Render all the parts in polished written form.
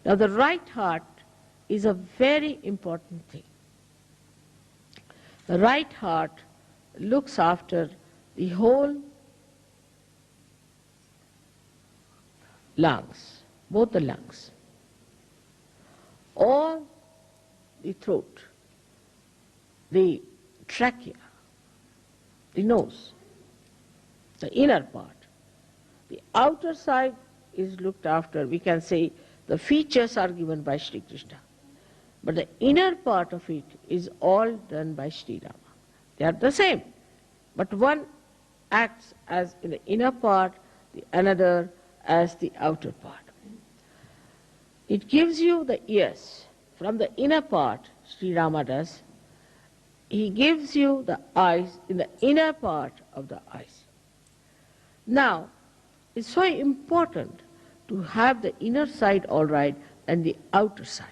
Now the right heart is a very important thing. The right heart looks after the whole lungs, both the lungs, all the throat, the trachea, the nose, the inner part. The outer side is looked after, we can say the features are given by Shri Krishna. But the inner part of it is all done by Shri Rama. They are the same, but one acts as in the inner part, the another as the outer part. It gives you the ears. From the inner part, Shri Rama does, he gives you the eyes in the inner part of the eyes. Now, it's so important to have the inner side all right and the outer side.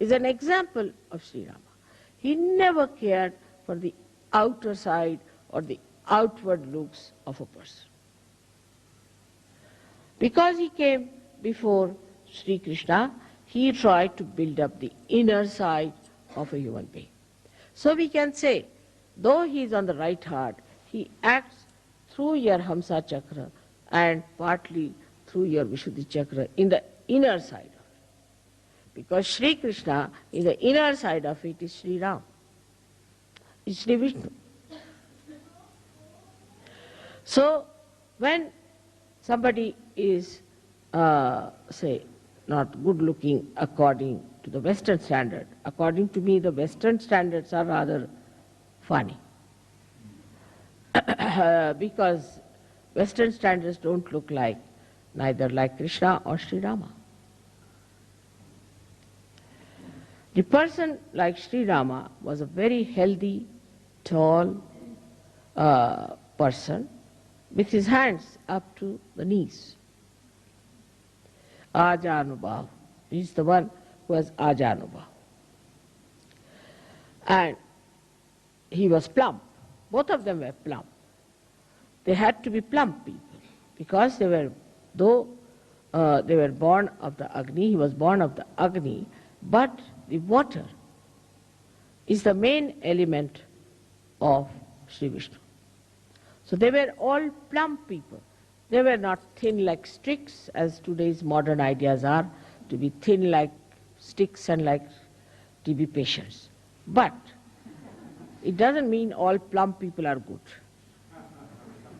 Is an example of Shri Rama. He never cared for the outer side or the outward looks of a person. Because he came before Shri Krishna, he tried to build up the inner side of a human being. So we can say, though he is on the right heart, he acts through your Hamsa Chakra and partly through your Vishuddhi Chakra in the inner side. Because Shri Krishna, in the inner side of it, is Shri Ram, is Shri Vishnu. So, when somebody is, say, not good looking according to the Western standard, according to me the Western standards are rather funny. Because Western standards don't look like, neither like Krishna or Shri Rama. The person like Shri Rama was a very healthy, tall person with his hands up to the knees. Ajanubhav. He is the one who has Ajanubhav. And he was plump. Both of them were plump. They had to be plump people because they were, though they were born of the Agni, he was born of the Agni, but the water is the main element of Sri Vishnu. So they were all plump people. They were not thin like sticks, as today's modern ideas are, to be thin like sticks and like TB patients. But it doesn't mean all plump people are good.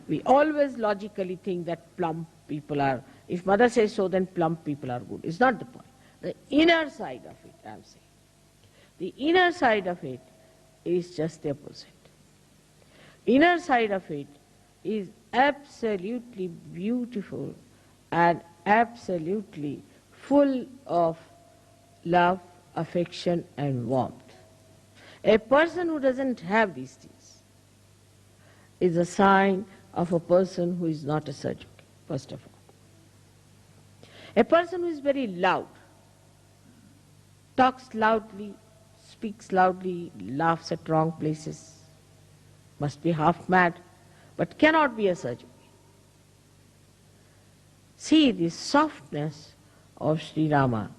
We always logically think that plump people are, if mother says so, then plump people are good. It's not the point. The inner side of it, I'm saying. The inner side of it is just the opposite. Inner side of it is absolutely beautiful and absolutely full of love, affection and warmth. A person who doesn't have these things is a sign of a person who is not a surgeon, first of all. A person who is very loud, talks loudly, speaks loudly, laughs at wrong places, must be half mad, but cannot be a surgeon. See, the softness of Sri Rama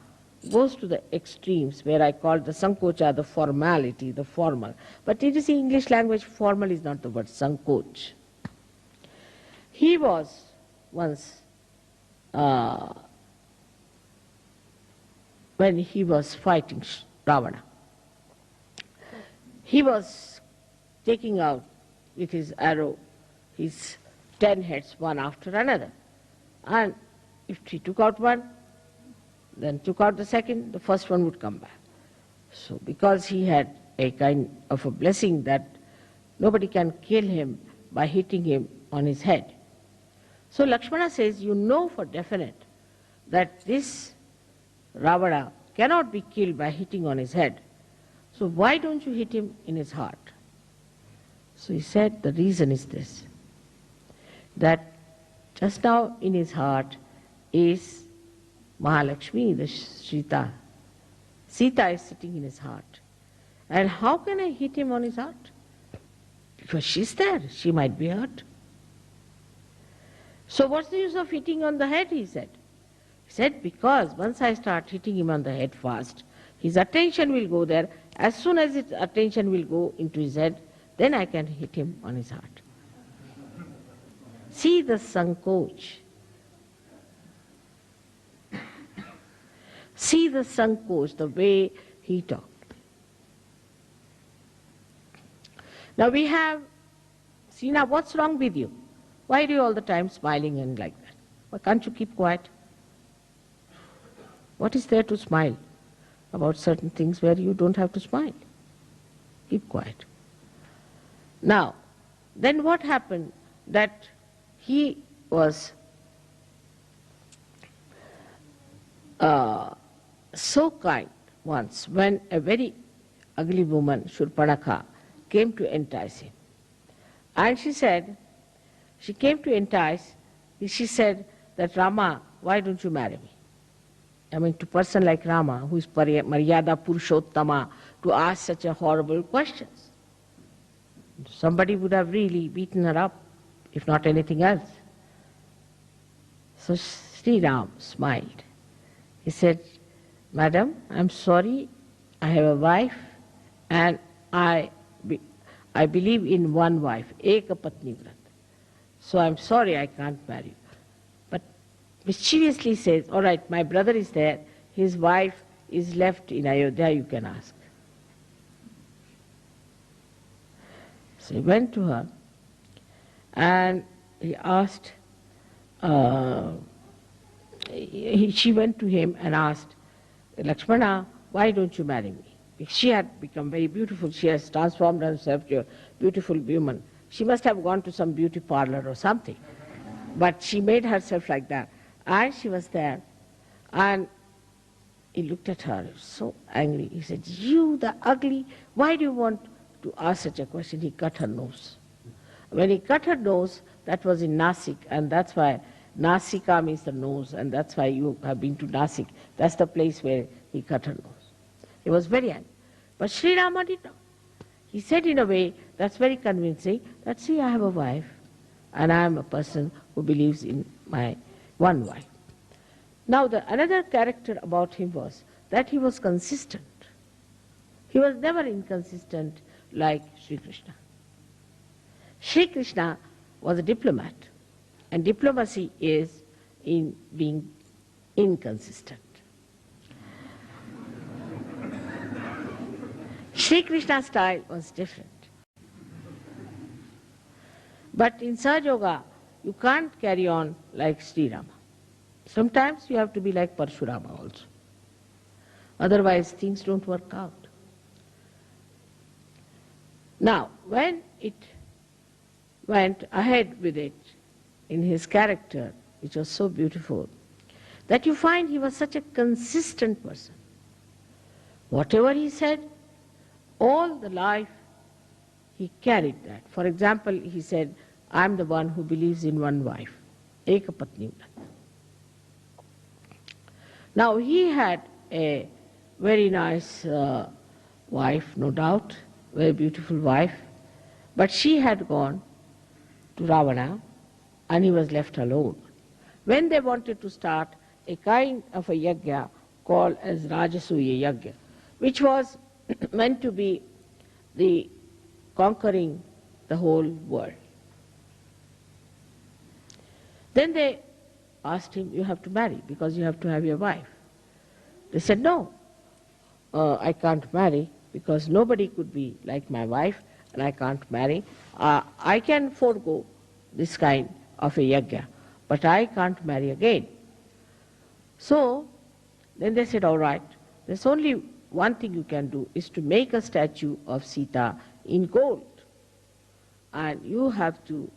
goes to the extremes where I call the sankocha, the formality, the formal. But it is in English language, formal is not the word, sankoch. He was once, when he was fighting Ravana, he was taking out with his arrow his 10 heads one after another. And if he took out one, then took out the second, the first one would come back. So because he had a kind of a blessing that nobody can kill him by hitting him on his head. So Lakshmana says, you know for definite that this Ravana cannot be killed by hitting on his head. So why don't you hit him in his heart? So he said, the reason is this, that just now in his heart is Mahalakshmi, the Sita. Sita is sitting in his heart. And how can I hit him on his heart? Because she's there, she might be hurt. So what's the use of hitting on the head, he said. He said, because once I start hitting him on the head fast, his attention will go there. As soon as his attention will go into his head, then I can hit him on his heart. See the sankoch. See the sankoch, the way he talked. Now we have, Sina, what's wrong with you? Why are you all the time smiling and like that? Why can't you keep quiet? What is there to smile about certain things where you don't have to smile? Keep quiet. Now, then what happened? That he was so kind once when a very ugly woman, Shurpanakha, came to entice him. And she said, she came to entice, she said that, Rama, why don't you marry me? I mean, to a person like Rama, who is Maryada Purushottama, to ask such a horrible questions. Somebody would have really beaten her up, if not anything else. So Shri Ram smiled. He said, Madam, I'm sorry, I have a wife and I believe in one wife, Eka Patni Vrat. So I'm sorry I can't marry you. But mischievously says, all right, my brother is there, his wife is left in Ayodhya, you can ask. So he went to her and he asked, she went to him and asked, Lakshmana, why don't you marry me? She had become very beautiful. She has transformed herself to a beautiful woman. She must have gone to some beauty parlor or something. But she made herself like that. And she was there. And he looked at her, so angry. He said, you, the ugly, why do you want to ask such a question? He cut her nose. When he cut her nose, that was in Nasik, and that's why Nasika means the nose, and that's why you have been to Nasik. That's the place where he cut her nose. He was very angry. But Sri Rama did not. He said in a way that's very convincing that, see, I have a wife and I am a person who believes in my one wife. Now another character about him was that he was consistent. He was never inconsistent like Sri Krishna. Sri Krishna was a diplomat, and diplomacy is in being inconsistent. Sri Krishna's style was different. But in Sahaj Yoga, you can't carry on like Sri Rama. Sometimes you have to be like Parshurama also. Otherwise things don't work out. Now, when it went ahead with it in his character, which was so beautiful, that you find he was such a consistent person. Whatever he said, all the life he carried that. For example, he said, I'm the one who believes in one wife, Eka Patni Vrat. Now he had a very nice wife, no doubt, very beautiful wife, but she had gone to Ravana and he was left alone. When they wanted to start a kind of a yajna called as Rajasuya Yajna, which was meant to be the conquering the whole world. Then they asked him, you have to marry because you have to have your wife. They said, no, I can't marry because nobody could be like my wife and I can't marry. I can forego this kind of a yajna, but I can't marry again. So then they said, all right, there's only one thing you can do is to make a statue of Sita in gold. And you have to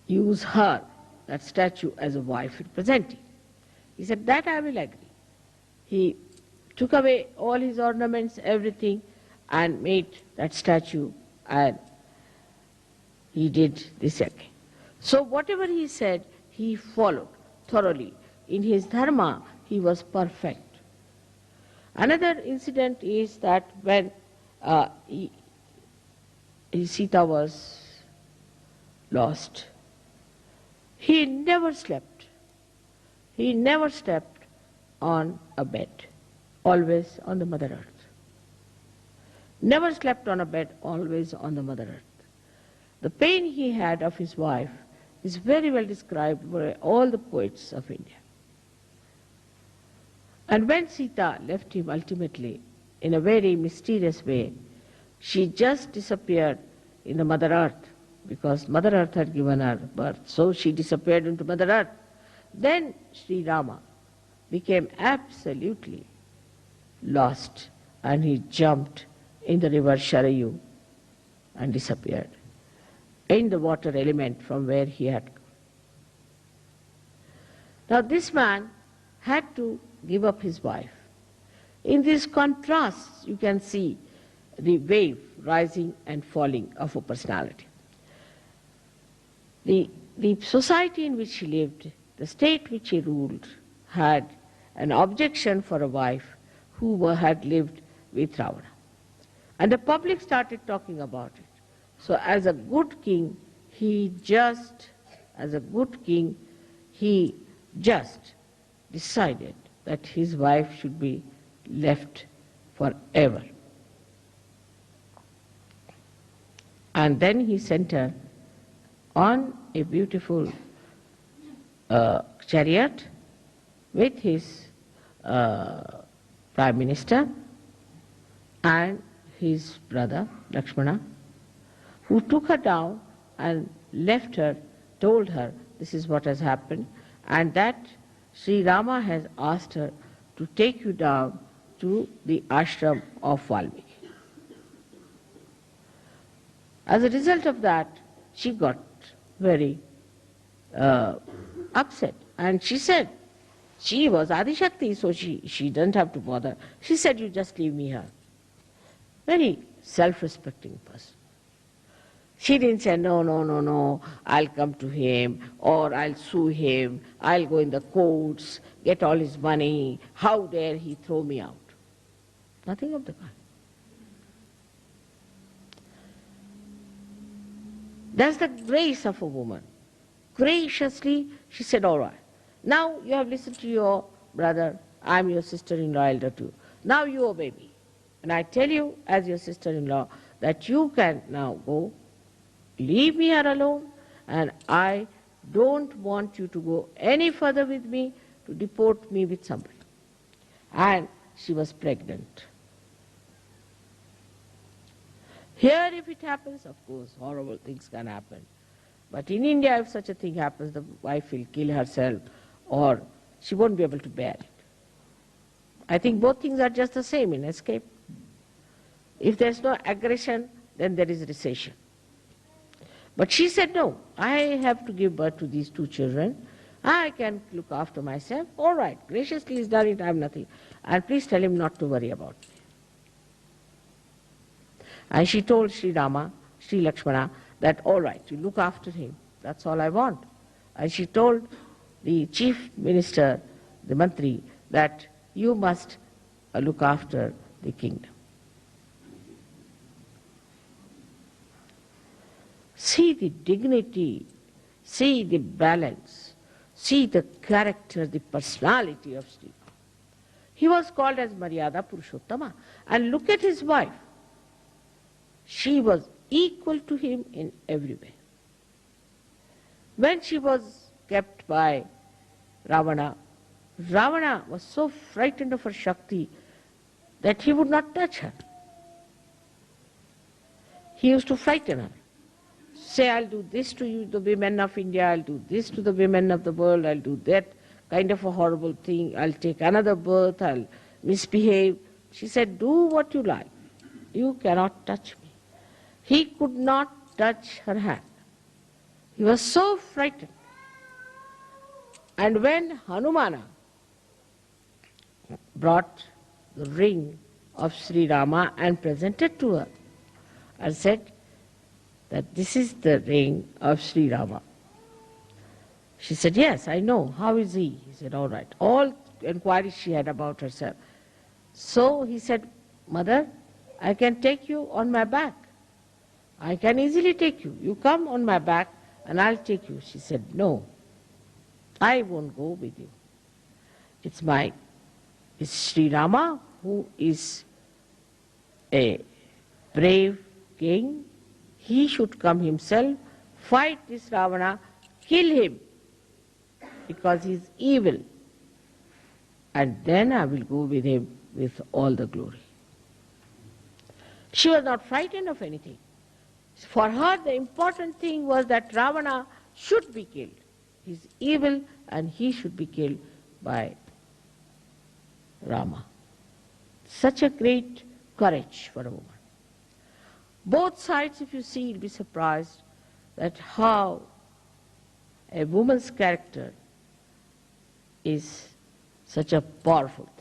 use her, that statue, as a wife representing. He said, that I will agree. He took away all his ornaments, everything, and made that statue, and he did this again. So whatever he said, he followed thoroughly. In his dharma, he was perfect. Another incident is that when Sita was lost, he never slept. He never slept on a bed, always on the Mother Earth. Never slept on a bed, always on the Mother Earth. The pain he had of his wife is very well described by all the poets of India. And when Sita left him ultimately, in a very mysterious way, she just disappeared in the Mother Earth, because Mother Earth had given her birth. So she disappeared into Mother Earth. Then Shri Rama became absolutely lost, and he jumped in the river Sharayu and disappeared in the water element from where he had come. Now this man had to give up his wife. In these contrasts, you can see the wave rising and falling of a personality. The society in which he lived, the state which he ruled, had an objection for a wife who had lived with Ravana. And the public started talking about it. So as a good king, he just decided that his wife should be left forever. And then he sent her on a beautiful chariot with his prime minister and his brother Lakshmana, who took her down and left her, told her this is what has happened, and that Sri Rama has asked her to take you down to the ashram of Valmiki. As a result of that, she got very upset, and she said, she was Adi Shakti, so she didn't have to bother. She said, you just leave me here. Very self-respecting person. She didn't say, no, I'll come to him, or I'll sue him, I'll go in the courts, get all his money, how dare he throw me out. Nothing of the kind. That's the grace of a woman. Graciously, she said, all right, now you have listened to your brother, I'm your sister-in-law elder too. Now you obey me. And I tell you, as your sister-in-law, that you can now go, leave me here alone, and I don't want you to go any further with me to deport me with somebody. And she was pregnant. Here if it happens, of course, horrible things can happen. But in India, if such a thing happens, the wife will kill herself, or she won't be able to bear it. I think both things are just the same in escape. If there's no aggression, then there is recession. But she said, no, I have to give birth to these two children. I can look after myself. All right, graciously he's done it, I have nothing. And please tell him not to worry about me. And she told Sri Rama, Sri Lakshmana, that all right, you look after him. That's all I want. And she told the chief minister, the mantri, that you must look after the kingdom. See the dignity, see the balance, see the character, the personality of Sri Rama. He was called as Maryada Purushottama. And look at his wife. She was equal to him in every way. When she was kept by Ravana, Ravana was so frightened of her Shakti that he would not touch her. He used to frighten her. Say, I'll do this to you, the women of India, I'll do this to the women of the world, I'll do that kind of a horrible thing, I'll take another birth, I'll misbehave. She said, do what you like. You cannot touch me. He could not touch her hand. He was so frightened. And when Hanumana brought the ring of Sri Rama and presented to her and said that this is the ring of Sri Rama. She said, yes, I know. How is he? He said, all right. All inquiries she had about herself. So he said, Mother, I can take you on my back. I can easily take you. You come on my back and I'll take you. She said, no, I won't go with you. It's Sri Rama who is a brave king. He should come himself, fight this Ravana, kill him, because he is evil. And then I will go with him with all the glory. She was not frightened of anything. For her, the important thing was that Ravana should be killed. He is evil and he should be killed by Rama. Such a great courage for a woman. Both sides, if you see, you'll be surprised that how a woman's character is such a powerful thing.